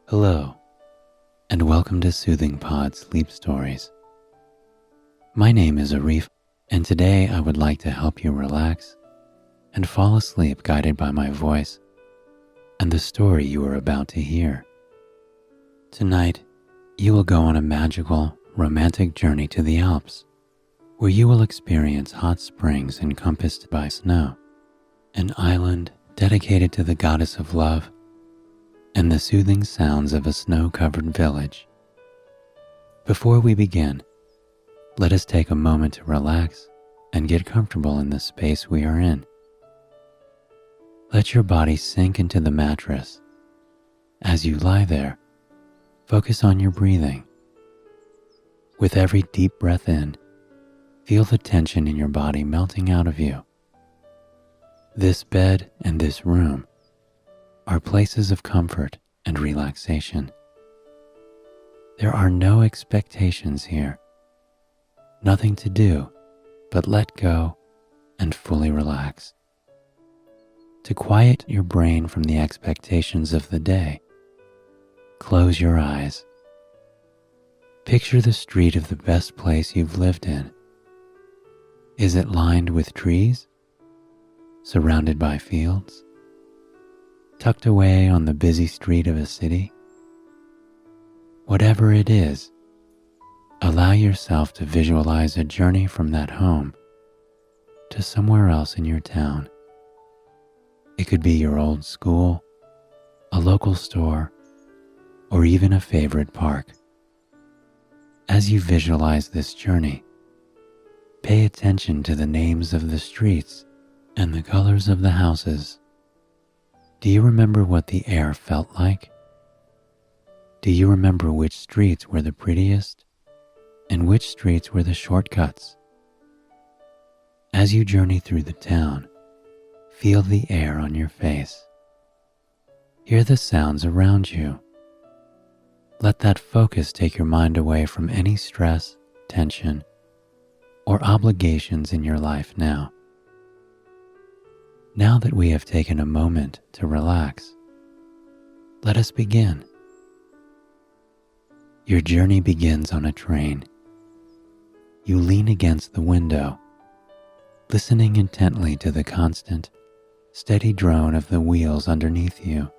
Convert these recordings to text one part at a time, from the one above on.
Hello, and welcome to Soothing Pod Sleep Stories. My name is Arif, and today I would like to help you relax and fall asleep guided by my voice and the story you are about to hear. Tonight, you will go on a magical, romantic journey to the Alps, where you will experience hot springs encompassed by snow, an island dedicated to the goddess of love, and the soothing sounds of a snow-covered village. Before we begin, let us take a moment to relax and get comfortable in the space we are in. Let your body sink into the mattress. As you lie there, focus on your breathing. With every deep breath in, feel the tension in your body melting out of you. This bed and this room are places of comfort and relaxation. There are no expectations here, nothing to do but let go and fully relax. To quiet your brain from the expectations of the day, close your eyes. Picture the street of the best place you've lived in. Is it lined with trees? Surrounded by fields? Tucked away on the busy street of a city? Whatever it is, allow yourself to visualize a journey from that home to somewhere else in your town. It could be your old school, a local store, or even a favorite park. As you visualize this journey, pay attention to the names of the streets and the colors of the houses. Do you remember what the air felt like? Do you remember which streets were the prettiest and which streets were the shortcuts? As you journey through the town, feel the air on your face. Hear the sounds around you. Let that focus take your mind away from any stress, tension, or obligations in your life now. Now that we have taken a moment to relax, let us begin. Your journey begins on a train. You lean against the window, listening intently to the constant, steady drone of the wheels underneath you.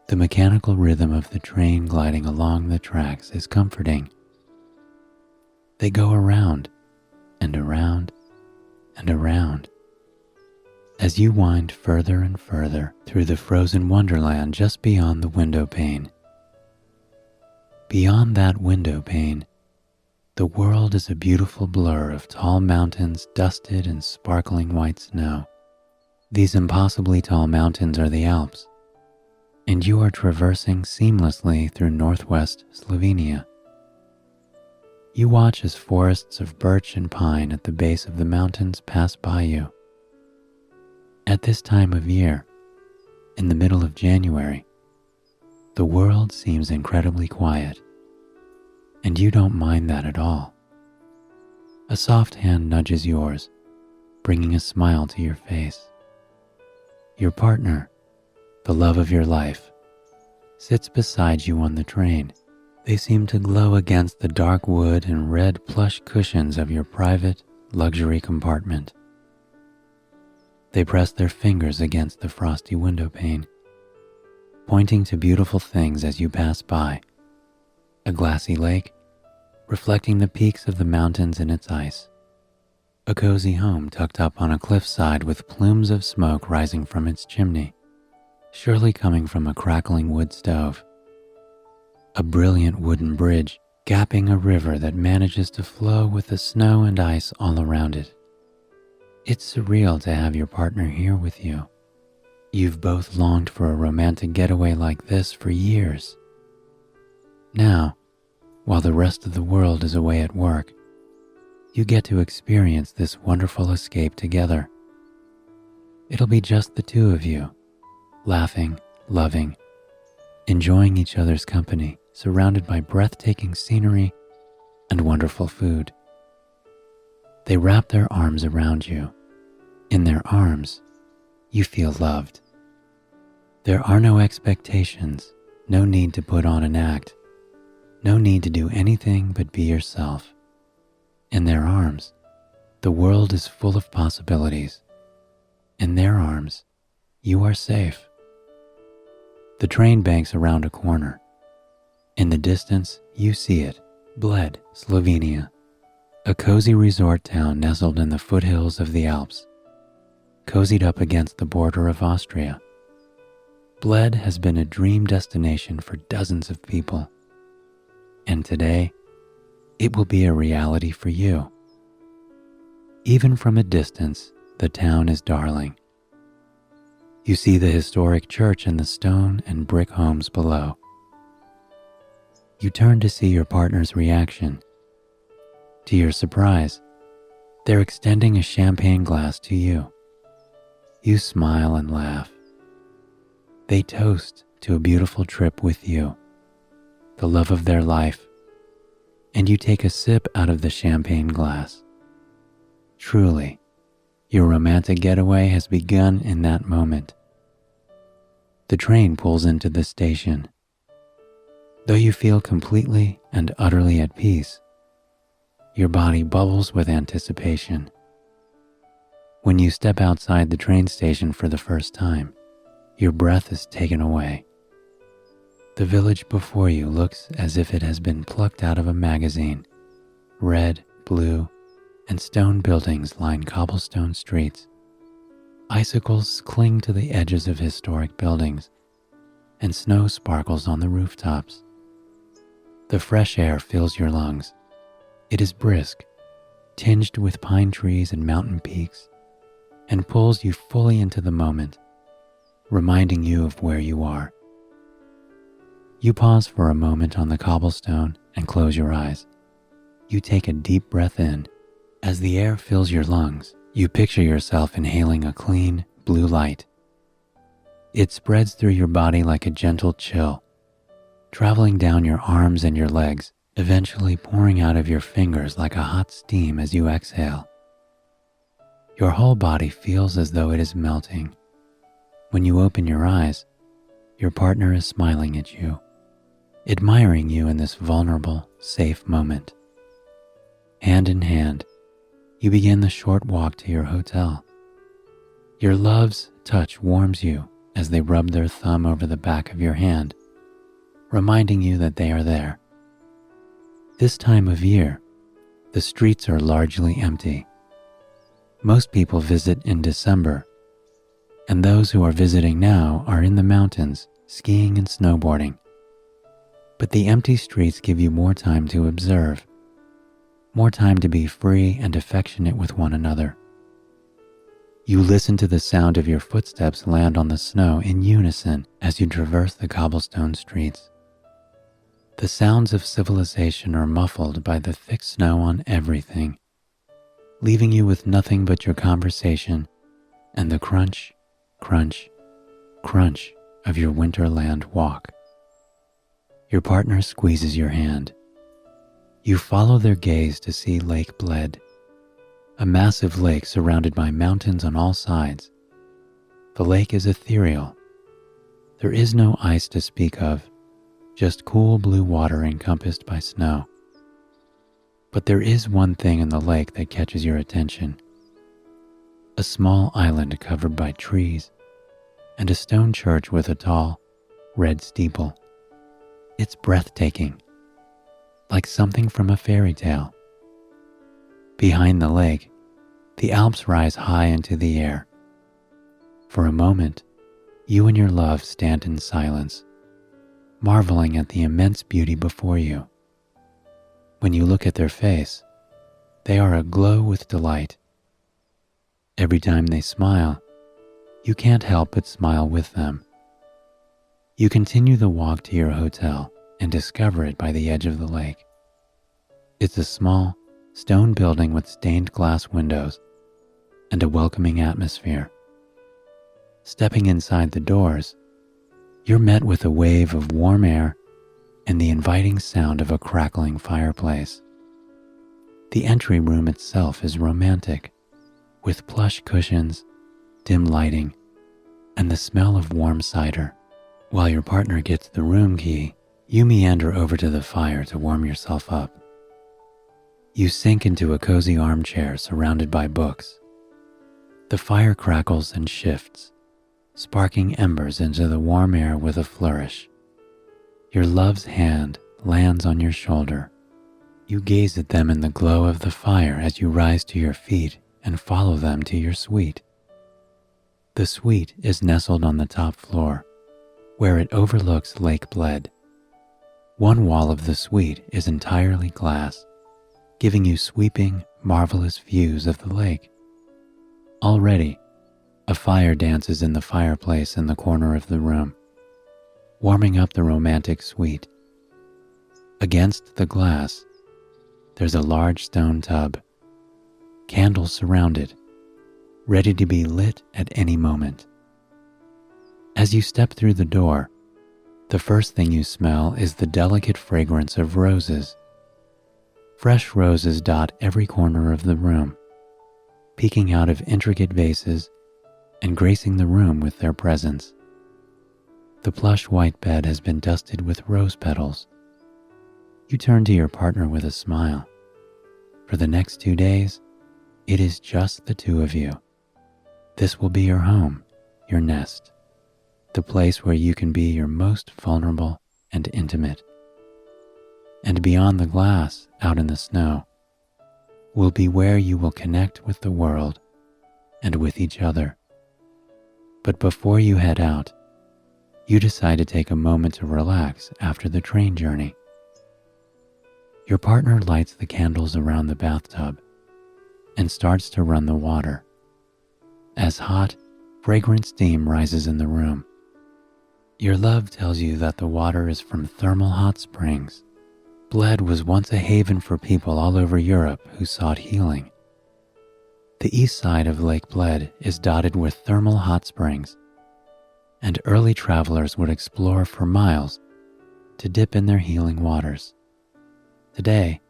The mechanical rhythm of the train gliding along the tracks is comforting. They go around and around and around, as you wind further and further through the frozen wonderland just beyond the window pane. Beyond that window pane, the world is a beautiful blur of tall mountains dusted in sparkling white snow. These impossibly tall mountains are the Alps, and you are traversing seamlessly through northwest Slovenia. You watch as forests of birch and pine at the base of the mountains pass by you. At this time of year, in the middle of January, the world seems incredibly quiet, and you don't mind that at all. A soft hand nudges yours, bringing a smile to your face. Your partner, the love of your life, sits beside you on the train. They seem to glow against the dark wood and red plush cushions of your private, luxury compartment. They press their fingers against the frosty window pane, pointing to beautiful things as you pass by. A glassy lake, reflecting the peaks of the mountains in its ice. A cozy home tucked up on a cliffside with plumes of smoke rising from its chimney, surely coming from a crackling wood stove. A brilliant wooden bridge gapping a river that manages to flow with the snow and ice all around it. It's surreal to have your partner here with you. You've both longed for a romantic getaway like this for years. Now, while the rest of the world is away at work, you get to experience this wonderful escape together. It'll be just the two of you, laughing, loving, enjoying each other's company, surrounded by breathtaking scenery and wonderful food. They wrap their arms around you. In their arms, you feel loved. There are no expectations, No need to put on an act. No need to do anything but be yourself. In their arms, the world is full of possibilities. In their arms, you are safe. The train banks around a corner. In the distance, you see it, Bled, Slovenia, a cozy resort town nestled in the foothills of the Alps, cozied up against the border of Austria. Bled has been a dream destination for dozens of people, and today, it will be a reality for you. Even from a distance, the town is darling. You see the historic church and the stone and brick homes below. You turn to see your partner's reaction. To your surprise, they're extending a champagne glass to you. You smile and laugh. They toast to a beautiful trip with you, the love of their life, and you take a sip out of the champagne glass. Truly, your romantic getaway has begun in that moment. The train pulls into the station. Though you feel completely and utterly at peace, your body bubbles with anticipation. When you step outside the train station for the first time, your breath is taken away. The village before you looks as if it has been plucked out of a magazine. Red, blue, and stone buildings line cobblestone streets. Icicles cling to the edges of historic buildings, and snow sparkles on the rooftops. The fresh air fills your lungs. It is brisk, tinged with pine trees and mountain peaks, and pulls you fully into the moment, reminding you of where you are. You pause for a moment on the cobblestone and close your eyes. You take a deep breath in. As the air fills your lungs, you picture yourself inhaling a clean, blue light. It spreads through your body like a gentle chill, traveling down your arms and your legs, eventually pouring out of your fingers like a hot steam as you exhale. Your whole body feels as though it is melting. When you open your eyes, your partner is smiling at you, admiring you in this vulnerable, safe moment. Hand in hand, you begin the short walk to your hotel. Your love's touch warms you as they rub their thumb over the back of your hand, reminding you that they are there. This time of year, the streets are largely empty. Most people visit in December, and those who are visiting now are in the mountains, skiing and snowboarding. But the empty streets give you more time to observe, more time to be free and affectionate with one another. You listen to the sound of your footsteps land on the snow in unison as you traverse the cobblestone streets. The sounds of civilization are muffled by the thick snow on everything, leaving you with nothing but your conversation and the crunch, crunch, crunch of your winterland walk. Your partner squeezes your hand. You follow their gaze to see Lake Bled, a massive lake surrounded by mountains on all sides. The lake is ethereal. There is no ice to speak of, just cool blue water encompassed by snow. But there is one thing in the lake that catches your attention. A small island covered by trees and a stone church with a tall, red steeple. It's breathtaking, like something from a fairy tale. Behind the lake, the Alps rise high into the air. For a moment, you and your love stand in silence, marveling at the immense beauty before you. When you look at their face, they are aglow with delight. Every time they smile, you can't help but smile with them. You continue the walk to your hotel and discover it by the edge of the lake. It's a small, stone building with stained glass windows and a welcoming atmosphere. Stepping inside the doors, you're met with a wave of warm air and the inviting sound of a crackling fireplace. The entry room itself is romantic, with plush cushions, dim lighting, and the smell of warm cider. While your partner gets the room key, you meander over to the fire to warm yourself up. You sink into a cozy armchair surrounded by books. The fire crackles and shifts, sparking embers into the warm air with a flourish. Your love's hand lands on your shoulder. You gaze at them in the glow of the fire as you rise to your feet and follow them to your suite. The suite is nestled on the top floor, where it overlooks Lake Bled. One wall of the suite is entirely glass, giving you sweeping, marvelous views of the lake. Already, a fire dances in the fireplace in the corner of the room, warming up the romantic suite. Against the glass, there's a large stone tub, candles surround it, ready to be lit at any moment. As you step through the door, the first thing you smell is the delicate fragrance of roses. Fresh roses dot every corner of the room, peeking out of intricate vases and gracing the room with their presence. The plush white bed has been dusted with rose petals. You turn to your partner with a smile. For the next 2 days, it is just the two of you. This will be your home, your nest, the place where you can be your most vulnerable and intimate. And beyond the glass, out in the snow, will be where you will connect with the world and with each other. But before you head out, you decide to take a moment to relax after the train journey. Your partner lights the candles around the bathtub and starts to run the water. As hot, fragrant steam rises in the room. Your love tells you that the water is from thermal hot springs. Bled was once a haven for people all over Europe who sought healing. The east side of Lake Bled is dotted with thermal hot springs, and early travelers would explore for miles to dip in their healing waters. Today,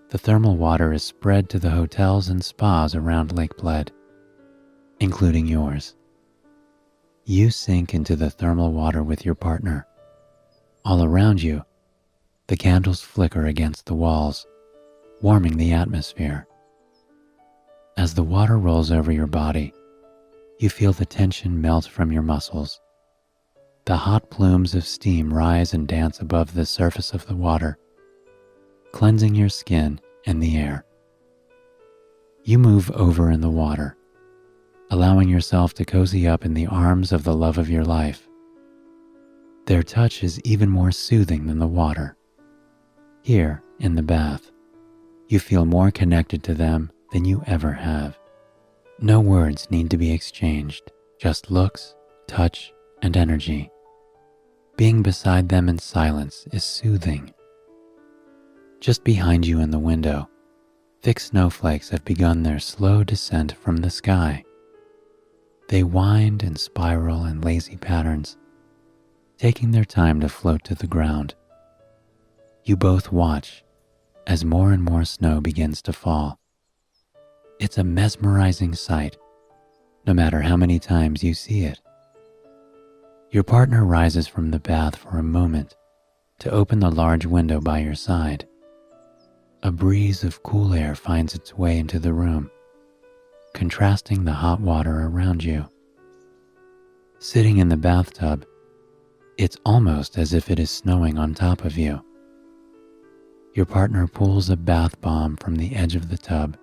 the thermal water is spread to the hotels and spas around Lake Bled, including yours. You sink into the thermal water with your partner. All around you, the candles flicker against the walls, warming the atmosphere. As the water rolls over your body, you feel the tension melt from your muscles. The hot plumes of steam rise and dance above the surface of the water, cleansing your skin and the air. You move over in the water, allowing yourself to cozy up in the arms of the love of your life. Their touch is even more soothing than the water. Here, in the bath, you feel more connected to them than you ever have. No words need to be exchanged, just looks, touch, and energy. Being beside them in silence is soothing. Just behind you in the window, thick snowflakes have begun their slow descent from the sky. They wind and spiral in lazy patterns, taking their time to float to the ground. You both watch as more and more snow begins to fall. It's a mesmerizing sight, no matter how many times you see it. Your partner rises from the bath for a moment to open the large window by your side. A breeze of cool air finds its way into the room, contrasting the hot water around you. Sitting in the bathtub, it's almost as if it is snowing on top of you. Your partner pulls a bath bomb from the edge of the tub,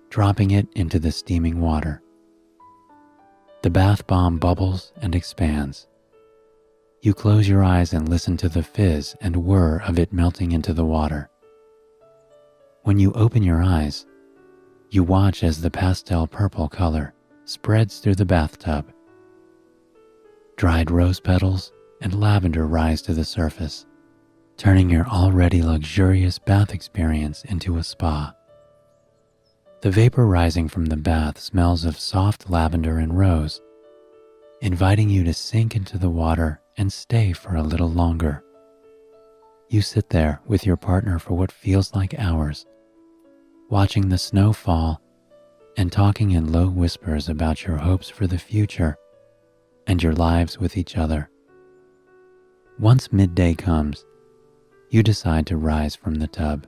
dropping it into the steaming water. The bath bomb bubbles and expands. You close your eyes and listen to the fizz and whir of it melting into the water. When you open your eyes, you watch as the pastel purple color spreads through the bathtub. Dried rose petals and lavender rise to the surface, turning your already luxurious bath experience into a spa. The vapor rising from the bath smells of soft lavender and rose, inviting you to sink into the water and stay for a little longer. You sit there with your partner for what feels like hours, watching the snow fall and talking in low whispers about your hopes for the future and your lives with each other. Once midday comes, you decide to rise from the tub.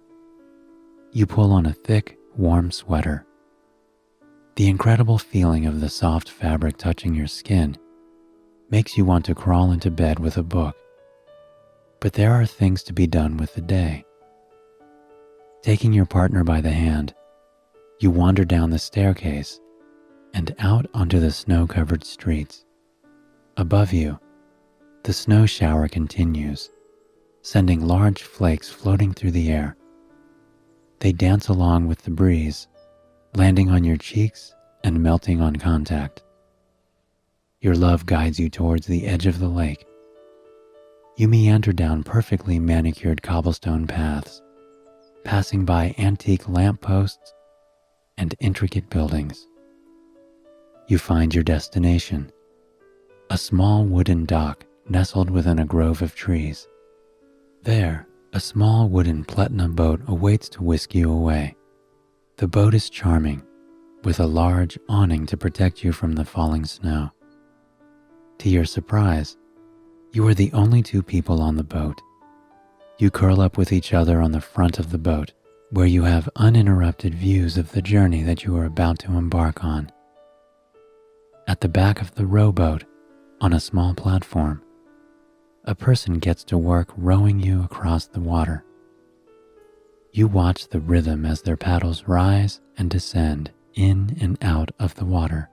You pull on a thick, warm sweater. The incredible feeling of the soft fabric touching your skin makes you want to crawl into bed with a book. But there are things to be done with the day. Taking your partner by the hand, you wander down the staircase and out onto the snow-covered streets. Above you, the snow shower continues, sending large flakes floating through the air. They dance along with the breeze, landing on your cheeks and melting on contact. Your love guides you towards the edge of the lake. You meander down perfectly manicured cobblestone paths, passing by antique lampposts and intricate buildings. You find your destination, a small wooden dock nestled within a grove of trees. There, a small wooden Pletna boat awaits to whisk you away. The boat is charming, with a large awning to protect you from the falling snow. To your surprise, you are the only two people on the boat. You curl up with each other on the front of the boat, where you have uninterrupted views of the journey that you are about to embark on. At the back of the rowboat, on a small platform, a person gets to work rowing you across the water. You watch the rhythm as their paddles rise and descend in and out of the water,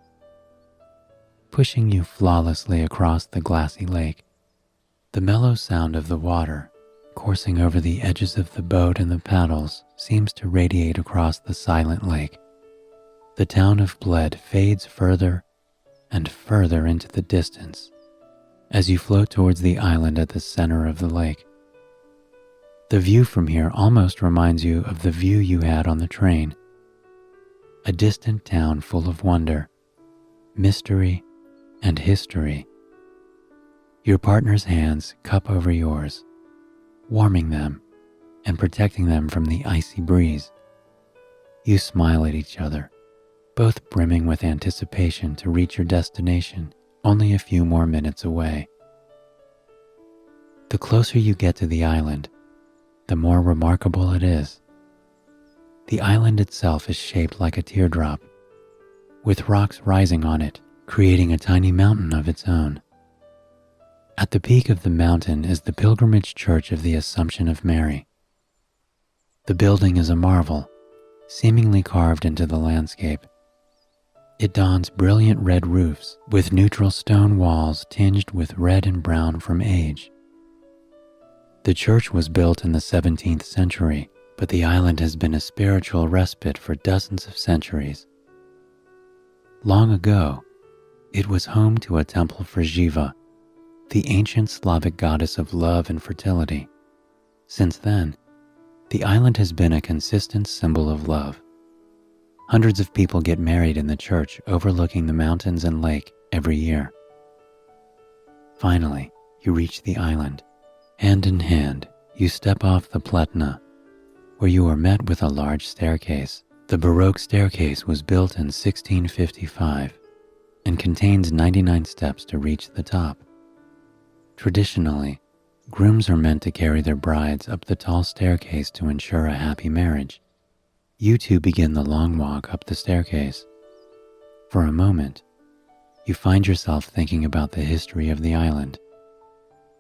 pushing you flawlessly across the glassy lake. The mellow sound of the water coursing over the edges of the boat and the paddles seems to radiate across the silent lake. The town of Bled fades further and further into the distance as you float towards the island at the center of the lake. The view from here almost reminds you of the view you had on the train. A distant town full of wonder, mystery, and history. Your partner's hands cup over yours, warming them and protecting them from the icy breeze. You smile at each other, both brimming with anticipation to reach your destination only a few more minutes away. The closer you get to the island, the more remarkable it is. The island itself is shaped like a teardrop, with rocks rising on it, creating a tiny mountain of its own. At the peak of the mountain is the pilgrimage church of the Assumption of Mary. The building is a marvel, seemingly carved into the landscape. It dons brilliant red roofs with neutral stone walls tinged with red and brown from age. The church was built in the 17th century, but the island has been a spiritual respite for dozens of centuries. Long ago, it was home to a temple for Shiva, the ancient Slavic goddess of love and fertility. Since then, the island has been a consistent symbol of love. Hundreds of people get married in the church overlooking the mountains and lake every year. Finally, you reach the island. Hand in hand, you step off the Pletna, where you are met with a large staircase. The Baroque staircase was built in 1655 and contains 99 steps to reach the top. Traditionally, grooms are meant to carry their brides up the tall staircase to ensure a happy marriage. You two begin the long walk up the staircase. For a moment, you find yourself thinking about the history of the island.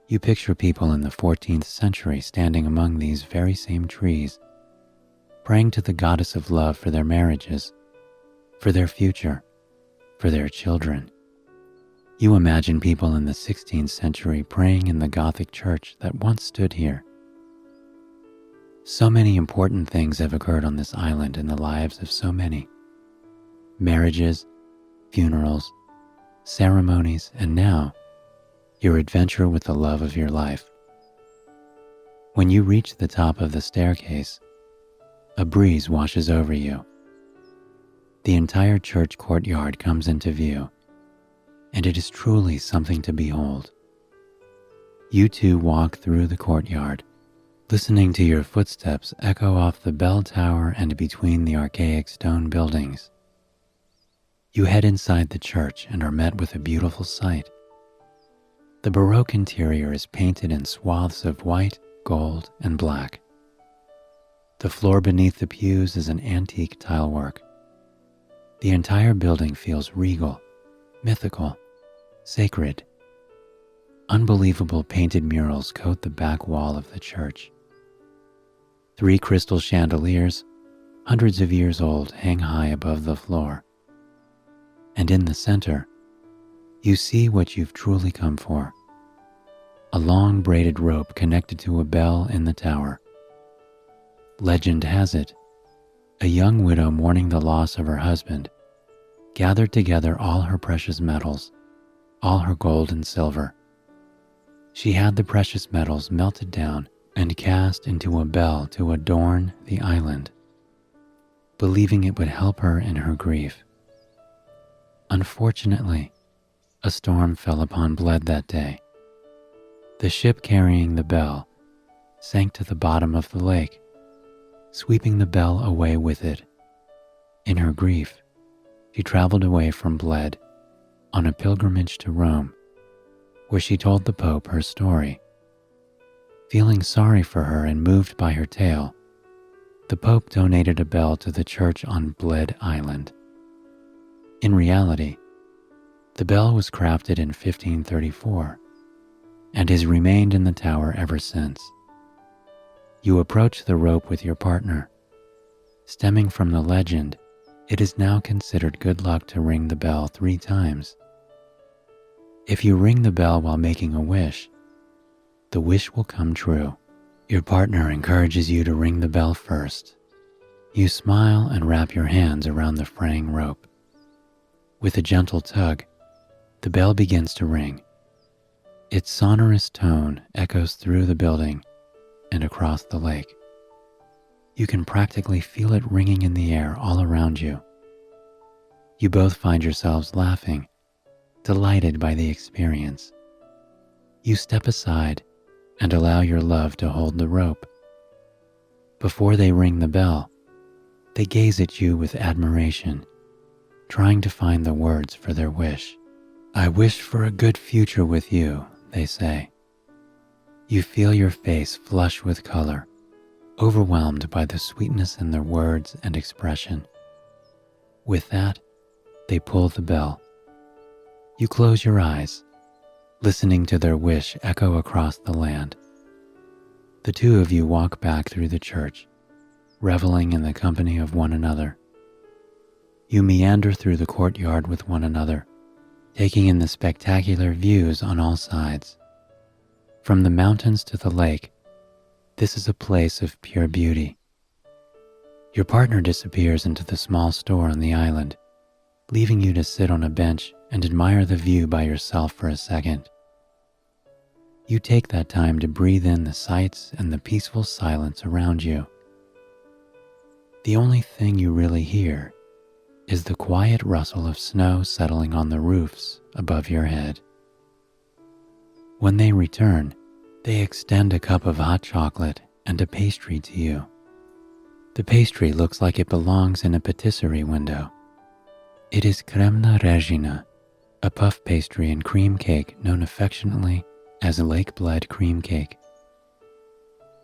You picture people in the 14th century standing among these very same trees, praying to the goddess of love for their marriages, for their future, for their children. You imagine people in the 16th century praying in the Gothic church that once stood here. So many important things have occurred on this island in the lives of so many. Marriages, funerals, ceremonies, and now, your adventure with the love of your life. When you reach the top of the staircase, a breeze washes over you. The entire church courtyard comes into view, and it is truly something to behold. You two walk through the courtyard, listening to your footsteps echo off the bell tower and between the archaic stone buildings. You head inside the church and are met with a beautiful sight. The Baroque interior is painted in swaths of white, gold, and black. The floor beneath the pews is an antique tilework. The entire building feels regal, mythical, sacred. Unbelievable painted murals coat the back wall of the church. 3 crystal chandeliers, hundreds of years old, hang high above the floor. And in the center, you see what you've truly come for. A long braided rope connected to a bell in the tower. Legend has it, a young widow mourning the loss of her husband gathered together all her precious metals, all her gold and silver. She had the precious metals melted down and cast into a bell to adorn the island, believing it would help her in her grief. Unfortunately, a storm fell upon Bled that day. The ship carrying the bell sank to the bottom of the lake, sweeping the bell away with it. In her grief, she traveled away from Bled on a pilgrimage to Rome, where she told the Pope her story. Feeling sorry for her and moved by her tale, the Pope donated a bell to the church on Bled Island. In reality, the bell was crafted in 1534 and has remained in the tower ever since. You approach the rope with your partner. Stemming from the legend, it is now considered good luck to ring the bell 3 times. If you ring the bell while making a wish, the wish will come true. Your partner encourages you to ring the bell first. You smile and wrap your hands around the fraying rope. With a gentle tug, the bell begins to ring. Its sonorous tone echoes through the building and across the lake. You can practically feel it ringing in the air all around you. You both find yourselves laughing, delighted by the experience. You step aside and allow your love to hold the rope. Before they ring the bell, they gaze at you with admiration, trying to find the words for their wish. "I wish for a good future with you," they say. You feel your face flush with color, overwhelmed by the sweetness in their words and expression. With that, they pull the bell. You close your eyes, listening to their wish echo across the land. The 2 of you walk back through the church, reveling in the company of one another. You meander through the courtyard with one another, taking in the spectacular views on all sides. From the mountains to the lake, this is a place of pure beauty. Your partner disappears into the small store on the island, leaving you to sit on a bench and admire the view by yourself for a second. You take that time to breathe in the sights and the peaceful silence around you. The only thing you really hear is the quiet rustle of snow settling on the roofs above your head. When they return, they extend a cup of hot chocolate and a pastry to you. The pastry looks like it belongs in a patisserie window. It is crema regina, a puff pastry and cream cake known affectionately as Lake Bled cream cake.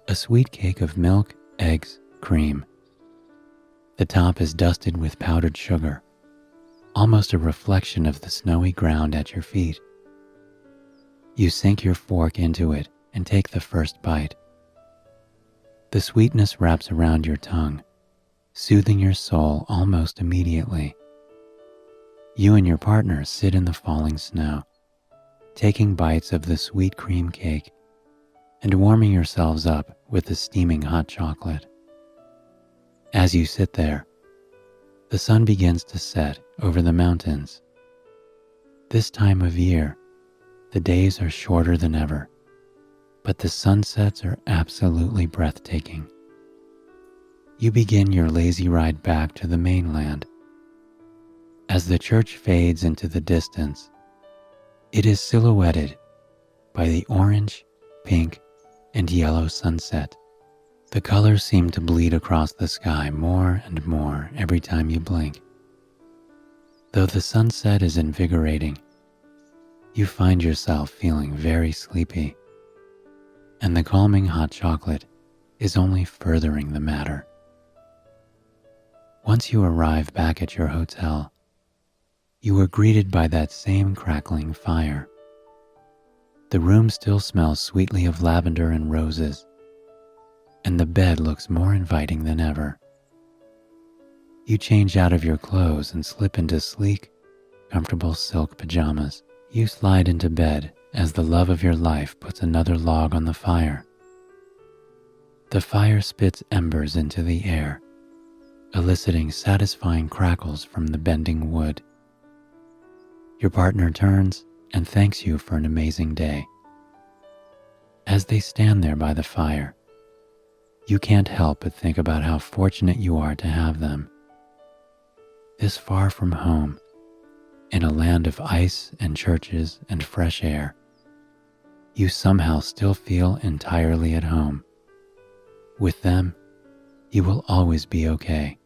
A sweet cake of milk, eggs, cream. The top is dusted with powdered sugar, almost a reflection of the snowy ground at your feet. You sink your fork into it and take the first bite. The sweetness wraps around your tongue, soothing your soul almost immediately. You and your partner sit in the falling snow, taking bites of the sweet cream cake and warming yourselves up with the steaming hot chocolate. As you sit there, the sun begins to set over the mountains. This time of year, the days are shorter than ever, but the sunsets are absolutely breathtaking. You begin your lazy ride back to the mainland. As the church fades into the distance, it is silhouetted by the orange, pink, and yellow sunset. The colors seem to bleed across the sky more and more every time you blink. Though the sunset is invigorating, You find yourself feeling very sleepy, and the calming hot chocolate is only furthering the matter. Once you arrive back at your hotel, you are greeted by that same crackling fire. The room still smells sweetly of lavender and roses, and the bed looks more inviting than ever. You change out of your clothes and slip into sleek, comfortable silk pajamas. You slide into bed as the love of your life puts another log on the fire. The fire spits embers into the air, eliciting satisfying crackles from the bending wood. Your partner turns and thanks you for an amazing day. As they stand there by the fire, you can't help but think about how fortunate you are to have them. This far from home, in a land of ice and churches and fresh air, you somehow still feel entirely at home. With them, you will always be okay.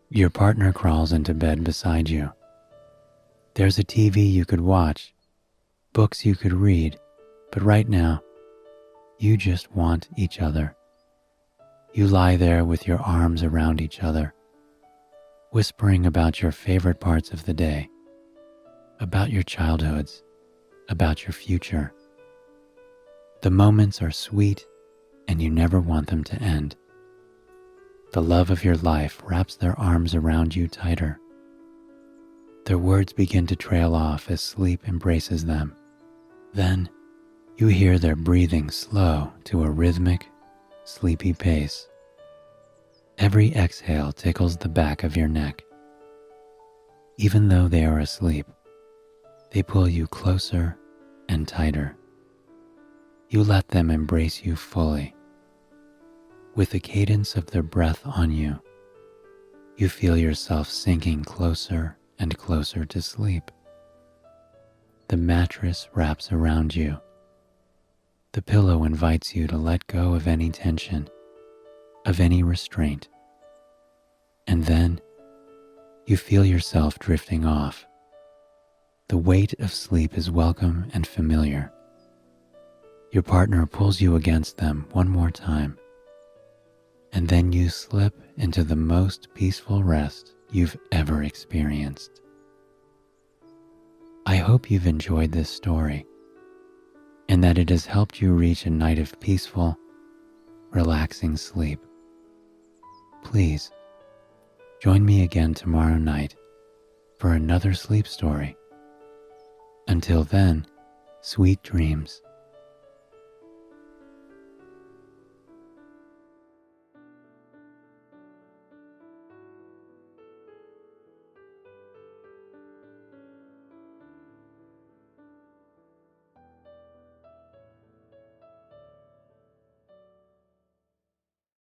Your partner crawls into bed beside you. There's a TV you could watch, books you could read, but right now, you just want each other. You lie there with your arms around each other, whispering about your favorite parts of the day, about your childhoods, about your future. The moments are sweet and you never want them to end. The love of your life wraps their arms around you tighter. Their words begin to trail off as sleep embraces them. Then you hear their breathing slow to a rhythmic, sleepy pace. Every exhale tickles the back of your neck. Even though they are asleep, they pull you closer and tighter. You let them embrace you fully. With the cadence of their breath on you, you feel yourself sinking closer and closer to sleep. The mattress wraps around you. The pillow invites you to let go of any tension, of any restraint. And then you feel yourself drifting off. The weight of sleep is welcome and familiar. Your partner pulls you against them one more time, and then you slip into the most peaceful rest you've ever experienced. I hope you've enjoyed this story and that it has helped you reach a night of peaceful, relaxing sleep. Please join me again tomorrow night for another sleep story. Until then, sweet dreams.